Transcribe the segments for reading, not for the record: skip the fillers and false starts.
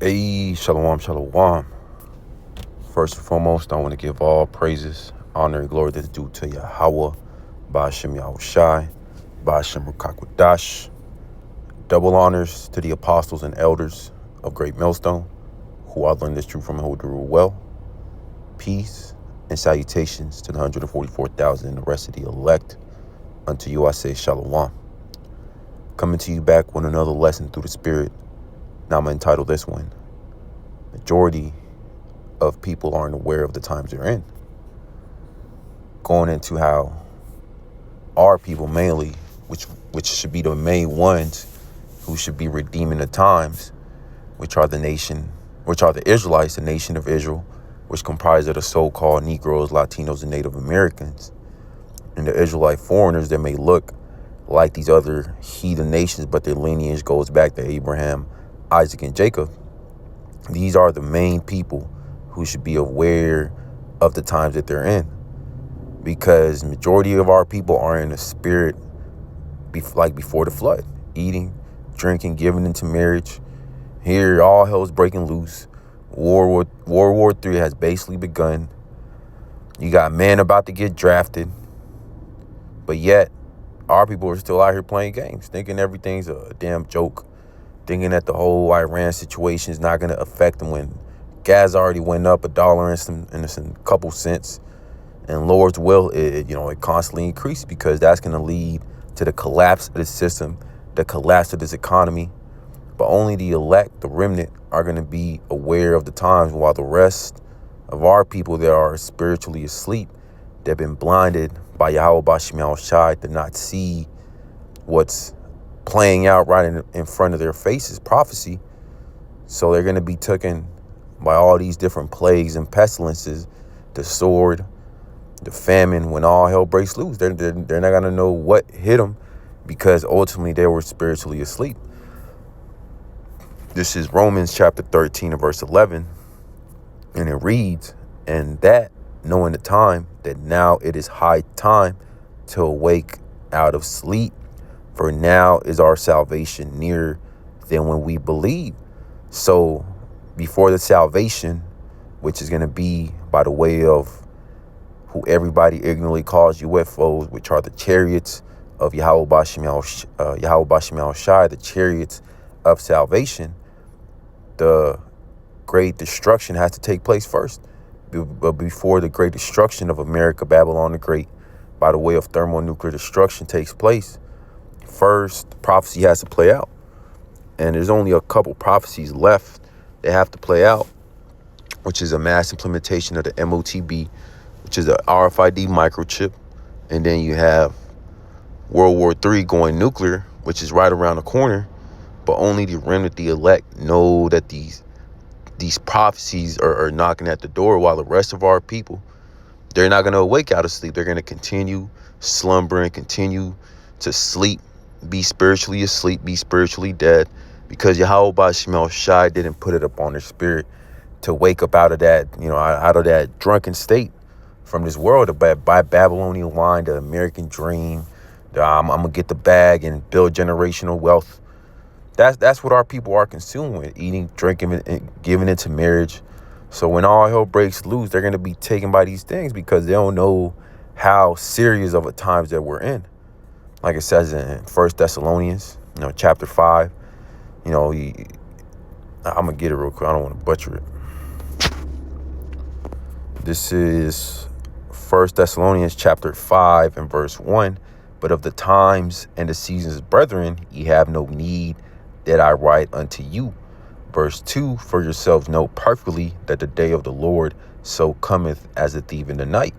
Hey, shalom, shalom. First and foremost, I want to give all praises, honor, and glory that's due to Yahweh, Ba'ashem Yahushai, Ba'ashem Rukakwadash. Double honors to the apostles and elders of Great Millstone, who I learned this truth from and who do rule well. Peace and salutations to the 144,000 and the rest of the elect. Unto you I say shalom. Coming to you back with another lesson through the Spirit. Now I'm going to entitle this one, Majority of people aren't aware of the times they're in. Going into how our people mainly, which should be the main ones who should be redeeming the times, which are the Israelites, the nation of Israel, which comprise of the so-called Negroes, Latinos, and Native Americans, and the Israelite foreigners that may look like these other heathen nations, but their lineage goes back to Abraham, Isaac, and Jacob. These are the main people who should be aware of the times that they're in, because majority of our people are in a spirit like before the flood, eating, drinking, giving into marriage. Here, all hell's breaking loose. World War III has basically begun. You got men about to get drafted, but yet our people are still out here playing games, thinking everything's a damn joke, thinking that the whole Iran situation is not going to affect them when gas already went up $1 and some couple cents, and Lord's will, it constantly increased, because that's going to lead to the collapse of the system, the collapse of this economy. But only the elect, the remnant, are going to be aware of the times, while the rest of our people that are spiritually asleep, they've been blinded by Yahweh Ba'ashem Yahushai to not see what's playing out right in front of their faces, prophecy. So they're going to be taken by all these different plagues and pestilences, the sword, the famine. When all hell breaks loose, they're not going to know what hit them, because ultimately they were spiritually asleep. This is Romans chapter 13 and verse 11, and it reads, "And that, knowing the time, that now it is high time to awake out of sleep, for now is our salvation nearer than when we believe." So before the salvation, which is going to be by the way of who everybody ignorantly calls UFOs, which are the chariots of Yahweh Ba'ashem Yahushai, the chariots of salvation, the great destruction has to take place first. But before the great destruction of America, Babylon the Great, by the way of thermonuclear destruction takes place, first prophecy has to play out. And there's only a couple prophecies left that have to play out, which is a mass implementation of the MOTB, which is a RFID microchip. And then you have World War III going nuclear, which is right around the corner. But only the remnant, the elect, know that these prophecies are knocking at the door, while the rest of our people, they're not going to awake out of sleep. They're going to continue slumbering, continue to sleep, be spiritually asleep, be spiritually dead, because Yahweh Ba'ashem Yahushai didn't put it upon their spirit to wake up out of that, out of that drunken state from this world, by Babylonian wine, the American dream, I'm going to get the bag and build generational wealth. That's what our people are consumed with, eating, drinking, and giving into marriage. So when all hell breaks loose, they're going to be taken by these things, because they don't know how serious of a times that we're in. Like it says in 1 Thessalonians, chapter 5, I'm going to get it real quick. I don't want to butcher it. This is 1 Thessalonians chapter 5 and verse 1. "But of the times and the seasons, brethren, ye have no need that I write unto you." Verse 2, "For yourselves know perfectly that the day of the Lord so cometh as a thief in the night."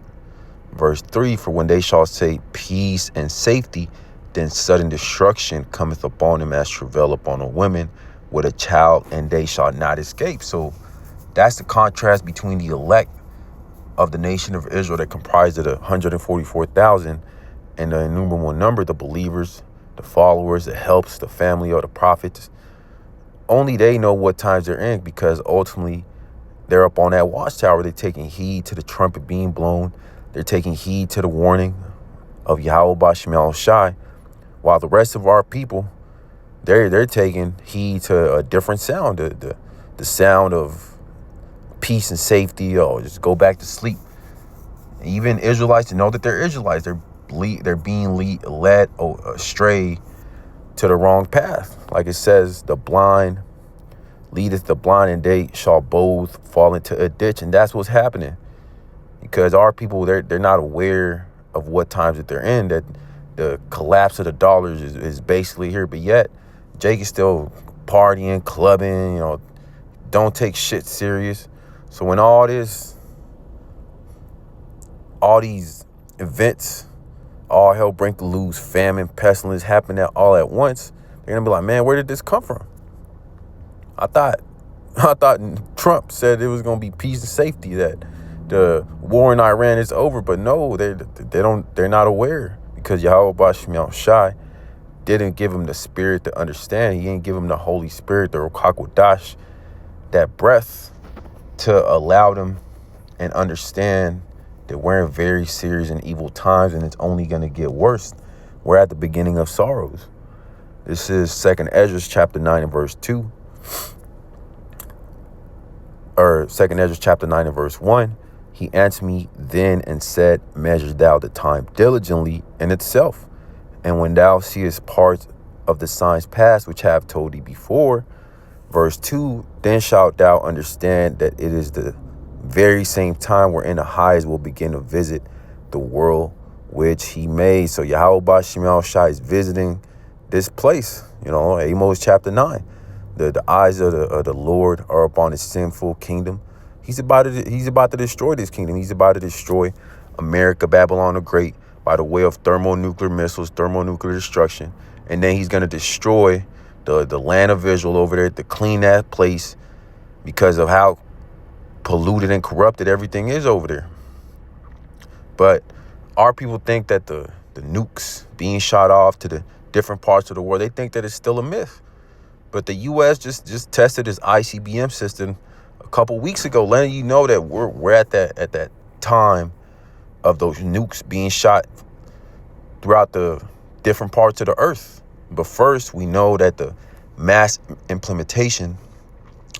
Verse 3, "For when they shall say peace and safety, then sudden destruction cometh upon them as travail upon a woman with a child, and they shall not escape." So that's the contrast between the elect of the nation of Israel that comprised of the 144,000 and the innumerable number, the believers, the followers, the helps, the family of the prophets. Only they know what times they're in, because ultimately they're up on that watchtower. They're taking heed to the trumpet being blown. They're taking heed to the warning of Yahweh Ba'ashem Yahushai, while the rest of our people, they're taking heed to a different sound, the the sound of peace and safety, just go back to sleep. Even Israelites to know that they're Israelites, they're being led astray to the wrong path. Like it says, the blind leadeth the blind, and they shall both fall into a ditch. And that's what's happening, because our people, they're not aware of what times that they're in, that the collapse of the dollars is basically here. But yet Jake is still partying, clubbing, don't take shit serious. So when all these events, all hell break loose, famine, pestilence happen all at once, they're gonna be like, man, where did this come from? I thought Trump said it was gonna be peace and safety, that the war in Iran is over. But no, they're not aware, because Yahweh Bashim Shai didn't give him the spirit to understand. He didn't give him the Holy Spirit, the Ruach HaKodesh, that breath to allow them and understand that we're in very serious and evil times, and it's only going to get worse. We're at the beginning of sorrows. This is 2nd Ezra chapter 9 and verse 2. Or 2nd Ezra chapter 9 and verse 1. He answered me then and said, measure thou the time diligently in itself. And when thou seest parts of the signs past, which I have told thee before, verse 2, then shalt thou understand that it is the very same time wherein the highest will begin to visit the world which he made. So Yahweh Bashim Shai is visiting this place, Amos chapter 9. The eyes of the Lord are upon his sinful kingdom. He's about to destroy this kingdom. He's about to destroy America, Babylon the Great, by the way of thermonuclear missiles, thermonuclear destruction. And then he's going to destroy the land of Israel over there, to clean that place, because of how polluted and corrupted everything is over there. But our people think that the nukes being shot off to the different parts of the world, they think that it's still a myth. But the U.S. just tested its ICBM system a couple weeks ago, letting you know that we're at that time of those nukes being shot throughout the different parts of the earth. But first, we know that the mass implementation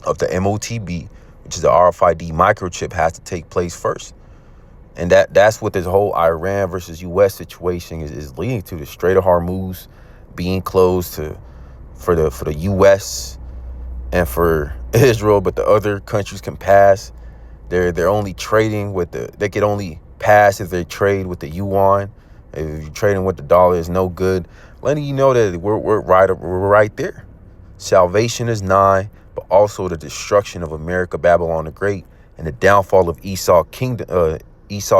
of the MOTB, which is the RFID microchip, has to take place first. And that's what this whole Iran versus U.S. situation is leading to. The Strait of Hormuz being closed for the U.S. and for Israel, but the other countries can pass. They're only trading with they could only pass if they trade with the yuan. If you're trading with the dollar, is no good. Letting you know that we're right there. Salvation is nigh, but also the destruction of America, Babylon the Great, and the downfall of Esau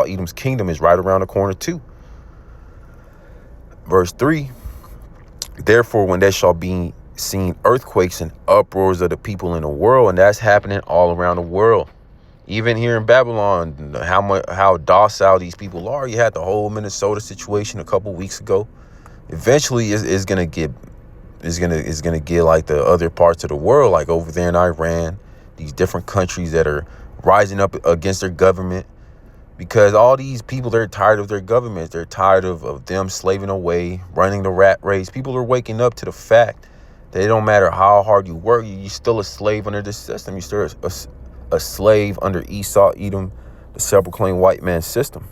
Edom's kingdom is right around the corner too. Verse 3. Therefore, when there shall be seen earthquakes and uproars of the people in the world, and that's happening all around the world. Even here in Babylon, how docile these people are. You had the whole Minnesota situation a couple weeks ago. Eventually, it's gonna get like the other parts of the world, like over there in Iran, these different countries that are rising up against their government, because all these people, they're tired of their governments. They're tired of them slaving away, running the rat race. People are waking up to the fact that it don't matter how hard you work, you're still a slave under this system. You're still a slave under Esau Edom, the self-proclaimed white man system.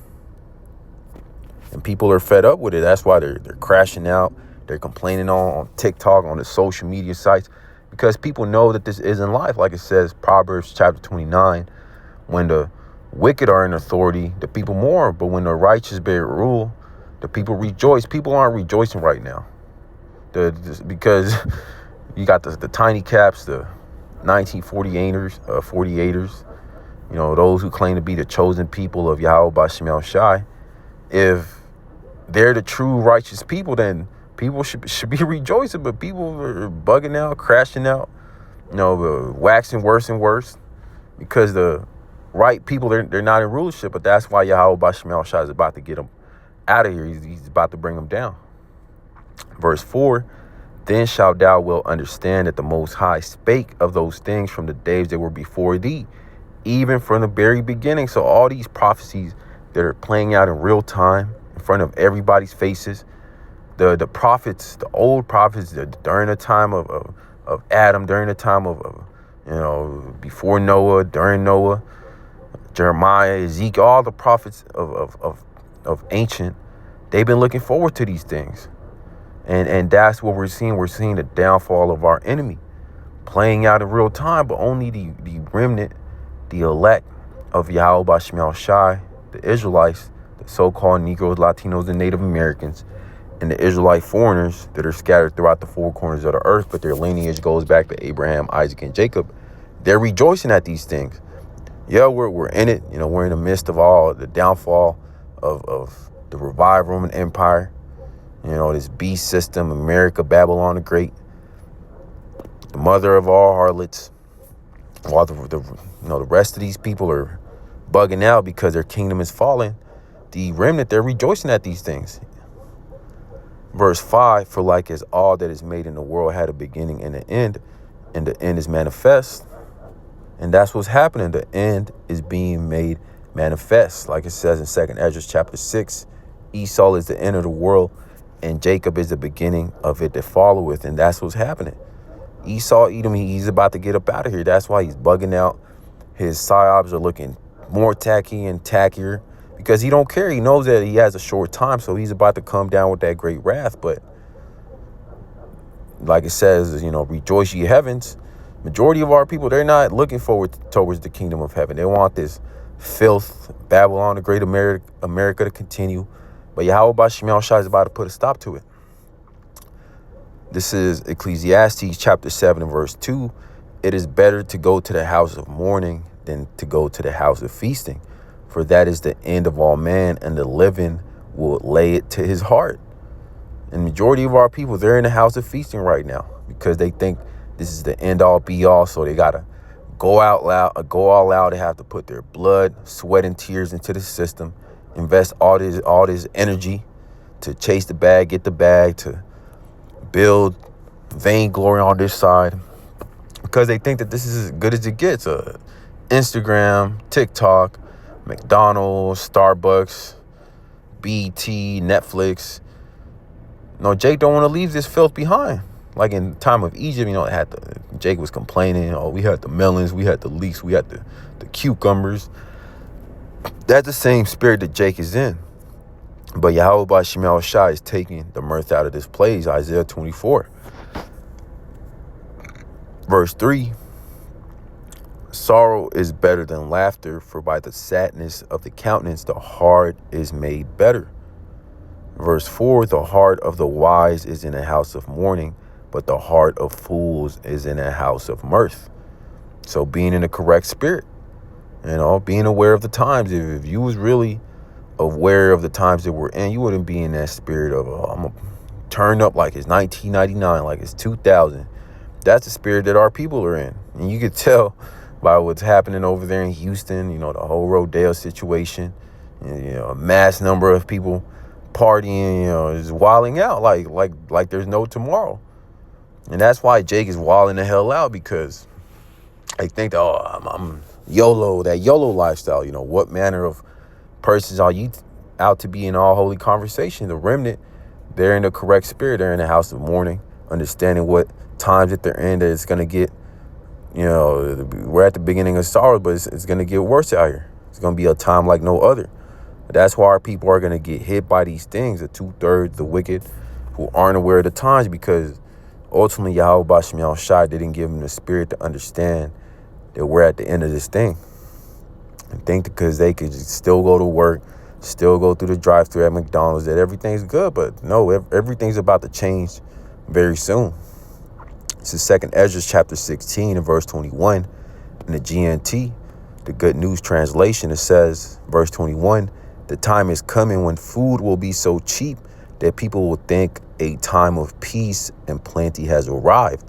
And people are fed up with it. That's why they're crashing out. They're complaining on TikTok, on the social media sites, because people know that this isn't life. Like it says, Proverbs chapter 29, when the wicked are in authority, the people mourn, but when the righteous bear rule, the people rejoice. People aren't rejoicing right now. Because you got the tiny caps, the 48ers, those who claim to be the chosen people of Yahweh Bashim Shai. If they're the true righteous people, then people should be rejoicing. But people are bugging out, crashing out, waxing worse and worse, because the right people, they're not in rulership. But that's why Yahweh Bashim Shai is about to get them out of here. He's about to bring them down. Verse 4, then shalt thou well understand that the Most High spake of those things from the days that were before thee, even from the very beginning. So all these prophecies that are playing out in real time in front of everybody's faces, the prophets, the old prophets, during the time of Adam, during the time of before Noah, during Noah, Jeremiah, Ezekiel, all the prophets of ancient, they've been looking forward to these things. And that's what we're seeing. We're seeing the downfall of our enemy playing out in real time, but only the remnant, the elect of Yahweh Bashim Shai, the Israelites, the so-called Negroes, Latinos, and Native Americans, and the Israelite foreigners that are scattered throughout the four corners of the earth, but their lineage goes back to Abraham, Isaac, and Jacob. They're rejoicing at these things. Yeah, we're in it. We're in the midst of all the downfall of the revived Roman Empire. This beast system, America, Babylon the Great, the mother of all harlots. While the rest of these people are bugging out because their kingdom is falling, the remnant, they're rejoicing at these things. Verse 5, for like as all that is made in the world had a beginning and an end, and the end is manifest. And that's what's happening. The end is being made manifest. Like it says in 2nd Ezra chapter 6, Esau is the end of the world, and Jacob is the beginning of it that followeth. And that's what's happening. Esau, Edom, he's about to get up out of here. That's why he's bugging out. His psyops are looking more tacky and tackier because he don't care. He knows that he has a short time, so he's about to come down with that great wrath. But like it says, rejoice ye heavens. Majority of our people, they're not looking forward towards the kingdom of heaven. They want this filth, Babylon, the great America to continue. But Yahweh Bashim Shai is about to put a stop to it. This is Ecclesiastes chapter 7 and verse 2. It is better to go to the house of mourning than to go to the house of feasting. For that is the end of all man, and the living will lay it to his heart. And the majority of our people, they're in the house of feasting right now because they think this is the end all be all. So they got to go all out. They have to put their blood, sweat, and tears into the system, invest all this energy to chase the bag, get the bag, to build vainglory on this side because they think that this is as good as it gets. Instagram, TikTok, McDonald's, Starbucks, BT, Netflix. Jake don't want to leave this filth behind. Like in the time of Egypt, Jake was complaining, we had the melons, we had the leeks, we had the cucumbers. That's the same spirit that Jake is in. But Yahweh Bashim Shai is taking the mirth out of this place. Isaiah 24. Verse 3. Sorrow is better than laughter, for by the sadness of the countenance the heart is made better. Verse 4. The heart of the wise is in a house of mourning, but the heart of fools is in a house of mirth. So being in the correct spirit, being aware of the times. If you was really aware of the times that we're in, you wouldn't be in that spirit of I'm gonna turn up like it's 1999, like it's 2000. That's the spirit that our people are in, and you could tell by what's happening over there in Houston. The whole Rodale situation, a mass number of people partying, is wilding out like there's no tomorrow. And that's why Jake is wilding the hell out, because they think I'm YOLO, that YOLO lifestyle. What manner of persons are you out to be in all holy conversation? The remnant, they're in the correct spirit. They're in the house of mourning, understanding what times that they're in, that it's going to get, we're at the beginning of sorrow, but it's going to get worse out here. It's going to be a time like no other. That's why our people are going to get hit by these things, the 2/3, the wicked, who aren't aware of the times, because ultimately Yahweh Bashim Shai didn't give them the spirit to understand that we're at the end of this thing. And think because they could still go to work, still go through the drive-thru at McDonald's, that everything's good. But no, everything's about to change very soon. This is 2nd Ezra chapter 16 and verse 21 in the GNT, the Good News Translation. It says, verse 21, the time is coming when food will be so cheap that people will think a time of peace and plenty has arrived.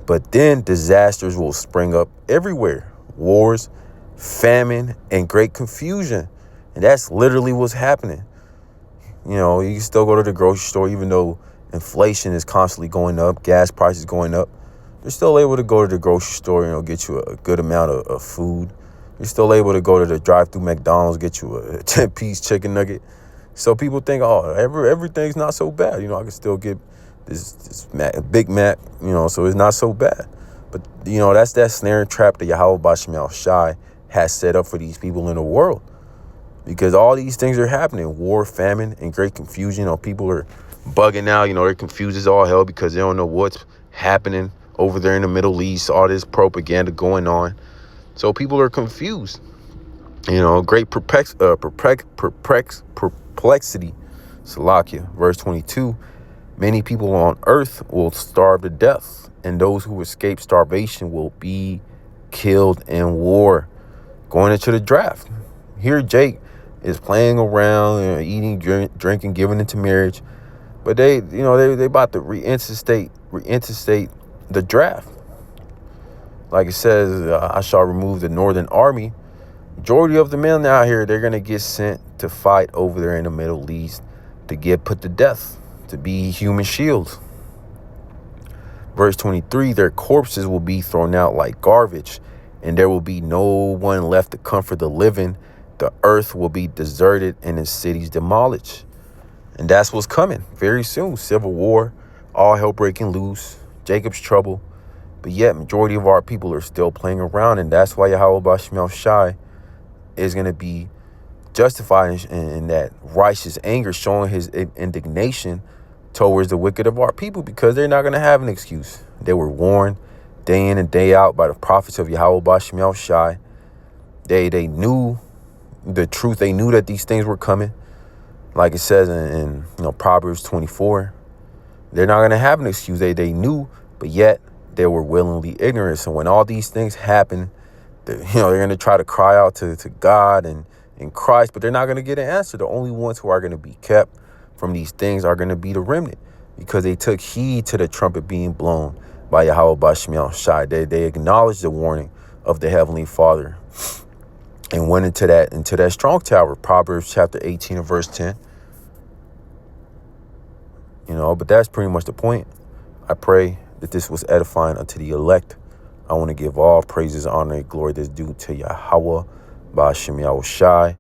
But then disasters will spring up everywhere. Wars, famine, and great confusion. And that's literally what's happening. You can still go to the grocery store, even though inflation is constantly going up, gas prices going up. You're still able to go to the grocery store, get you a good amount of food. You're still able to go to the drive-thru McDonald's, get you a 10-piece chicken nugget. So people think, everything's not so bad. I can still get this Big Mac, so it's not so bad. But, that's that snare and trap that Yahweh Bashem Yahushai has set up for these people in the world. Because all these things are happening. War, famine, and great confusion. People are bugging out. They're confused as all hell because they don't know what's happening over there in the Middle East. All this propaganda going on. So people are confused. Great perplexity. Salakia, verse 22. Many people on earth will starve to death, and those who escape starvation will be killed in war. Going into the draft. Here Jake is playing around, eating, drinking, giving into marriage. But they about to reinstate the draft. Like it says, I shall remove the northern army. Majority of the men out here, they're going to get sent to fight over there in the Middle East to get put to death, to be human shields. Verse 23, their corpses will be thrown out like garbage, and there will be no one left to comfort the living. The earth will be deserted and the cities demolished. And that's what's coming very soon. Civil war, all hell breaking loose, Jacob's trouble. But yet, majority of our people are still playing around. And that's why Yahweh Bashem Shai is going to be justified in that righteous anger, showing his indignation towards the wicked of our people, because they're not going to have an excuse. They were warned day in and day out by the prophets of Yahweh Bashem Shai. They knew the truth. They knew that these things were coming. Like it says in Proverbs 24, they're not going to have an excuse. They knew, but yet they were willingly ignorant. So when all these things happen, they're going to try to cry out to God and Christ, but they're not going to get an answer. The only ones who are going to be kept from these things are going to be the remnant, because they took heed to the trumpet being blown by Yahweh Bashem Shai. They acknowledged the warning of the Heavenly Father and went into that strong tower. Proverbs chapter 18 and verse 10. But that's pretty much the point. I pray that this was edifying unto the elect. I want to give all praises, honor, and glory that's due to Yahweh Bashem Yahushai.